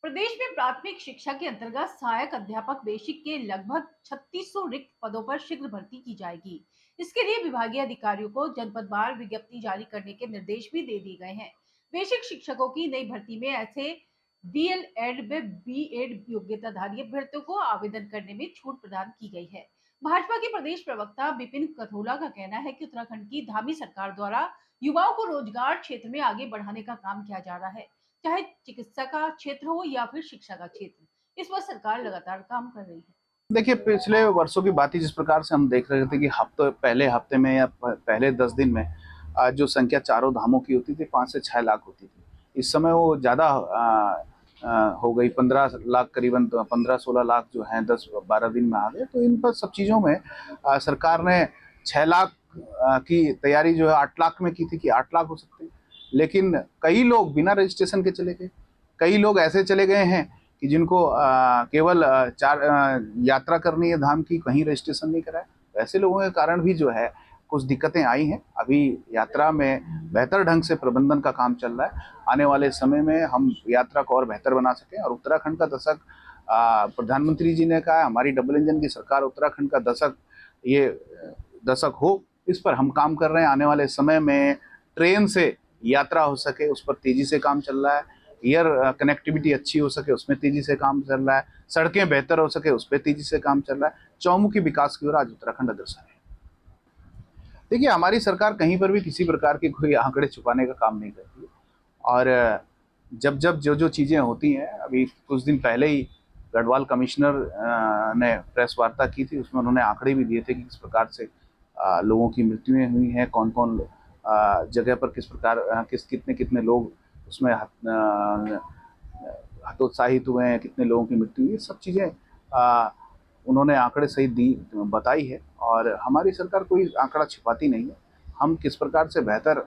प्रदेश में प्राथमिक शिक्षा के अंतर्गत सहायक अध्यापक बेसिक के लगभग 3600 रिक्त पदों पर शीघ्र भर्ती की जाएगी। इसके लिए विभागीय अधिकारियों को जनपदवार विज्ञप्ति जारी करने के निर्देश भी दे दिए गए हैं। बेसिक शिक्षकों की नई भर्ती में ऐसे डीएलएड व बीएड योग्यताधारी अभ्यर्थियों को आवेदन करने में छूट प्रदान की गई है। भाजपा के प्रदेश प्रवक्ता विपिन कथोला का कहना है कि उत्तराखंड की धामी सरकार द्वारा युवाओं को रोजगार क्षेत्र में आगे बढ़ाने का काम किया जा रहा है, चाहे चिकित्सा का क्षेत्र हो या फिर शिक्षा का क्षेत्र। इस पर सरकार लगातार काम कर रही है। देखिए, पिछले वर्षों की बात ही जिस प्रकार से हम देख रहे थे कि पहले हफ्ते में या पहले 10 दिन में जो संख्या चारों धामों की होती थी 5 से 6 लाख होती थी। इस समय वो ज़्यादा हो गई, 15 लाख, करीबन 15-16 लाख जो हैं 10-12 दिन में आ गए। तो इन पर सब चीज़ों में सरकार ने 6 लाख की तैयारी जो है 8 लाख में की थी कि 8 लाख हो सकते हैं। लेकिन कई लोग बिना रजिस्ट्रेशन के चले गए, कई लोग ऐसे चले गए हैं कि जिनको केवल यात्रा करनी है धाम की, कहीं रजिस्ट्रेशन नहीं कराया। ऐसे लोगों के कारण भी जो है कुछ दिक्कतें आई हैं। अभी यात्रा में बेहतर ढंग से प्रबंधन का काम चल रहा है। आने वाले समय में हम यात्रा को और बेहतर बना सकें और उत्तराखंड का दशक, प्रधानमंत्री जी ने कहा हमारी डबल इंजन की सरकार, उत्तराखंड का दशक ये दशक हो, इस पर हम काम कर रहे हैं। आने वाले समय में ट्रेन से यात्रा हो सके उस पर तेजी से काम चल रहा है। एयर कनेक्टिविटी अच्छी हो सके उसमें तेजी से काम चल रहा है। सड़कें बेहतर हो सके उस पर तेजी से काम चल रहा है। चौमुखी विकास की ओर आज उत्तराखंड अग्रसर है। देखिए, हमारी सरकार कहीं पर भी किसी प्रकार के कोई आंकड़े छुपाने का काम नहीं करती है। और जब जब जो जो चीज़ें होती हैं, अभी कुछ दिन पहले ही गढ़वाल कमिश्नर ने प्रेस वार्ता की थी, उसमें उन्होंने आंकड़े भी दिए थे कि किस प्रकार से लोगों की मृत्युएं हुई हैं, कौन कौन जगह पर किस प्रकार कितने कितने लोग उसमें हतोत्साहित हुए हैं, कितने लोगों की मृत्यु हुई, सब चीज़ें उन्होंने आंकड़े सहित बताई है। और हमारी सरकार कोई आंकड़ा छिपाती नहीं है। हम किस प्रकार से बेहतर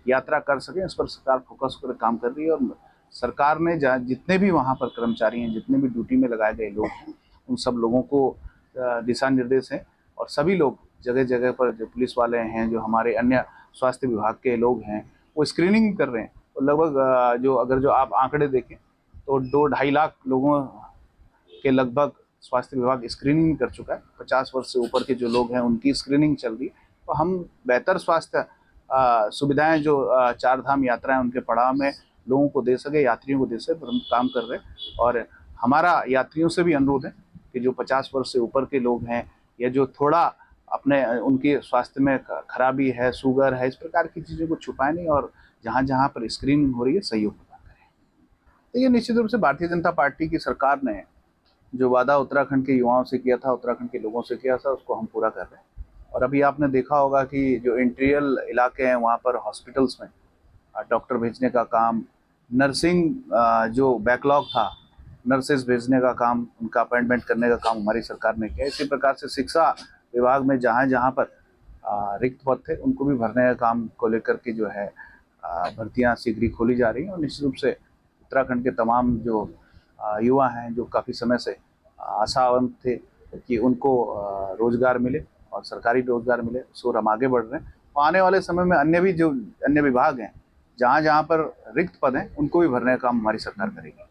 यात्रा कर सकें इस पर सरकार फोकस कर काम कर रही है। और सरकार ने जितने भी वहाँ पर कर्मचारी हैं, जितने भी ड्यूटी में लगाए गए लोग हैं, उन सब लोगों को दिशा निर्देश हैं। और सभी लोग जगह जगह पर, जो पुलिस वाले हैं, जो हमारे अन्य स्वास्थ्य विभाग के लोग हैं, वो स्क्रीनिंग कर रहे हैं। तो लगभग जो आप आंकड़े देखें तो 2-2.5 लाख लोगों के लगभग स्वास्थ्य विभाग स्क्रीनिंग कर चुका है। 50 वर्ष से ऊपर के जो लोग हैं उनकी स्क्रीनिंग चल रही है। तो हम बेहतर स्वास्थ्य सुविधाएं जो 4 धाम यात्रा है उनके पड़ाव में लोगों को दे सके, यात्रियों को दे सके, पर हम काम कर रहे हैं। और हमारा यात्रियों से भी अनुरोध है कि जो 50 वर्ष से ऊपर के लोग हैं या जो थोड़ा अपने उनके स्वास्थ्य में खराबी है, शुगर है, इस प्रकार की चीज़ों को छुपाएं नहीं और जहाँ जहाँ पर स्क्रीनिंग हो रही है सहयोग प्रदान करें। देखिए, निश्चित रूप से भारतीय जनता पार्टी की सरकार ने जो वादा उत्तराखंड के युवाओं से किया था, उत्तराखंड के लोगों से किया था, उसको हम पूरा कर रहे हैं। और अभी आपने देखा होगा कि जो इंटीरियल इलाके हैं वहाँ पर हॉस्पिटल्स में डॉक्टर भेजने का काम, नर्सिंग जो बैकलॉग था, नर्सेज भेजने का काम, उनका अपॉइंटमेंट करने का काम हमारी सरकार ने किया। इसी प्रकार से शिक्षा विभाग में जहाँ जहाँ पर रिक्त पद थे उनको भी भरने का काम को लेकर के जो है भर्तियाँ शीघ्र ही खोली जा रही हैं। और निश्चित रूप से उत्तराखंड के तमाम जो युवा हैं, जो काफ़ी समय से आशावंत थे कि उनको रोजगार मिले और सरकारी रोजगार मिले, उस ओर हम आगे बढ़ रहे हैं। और आने वाले समय में अन्य विभाग हैं, जहाँ जहाँ पर रिक्त पद हैं, उनको भी भरने का काम हमारी सरकार करेगी।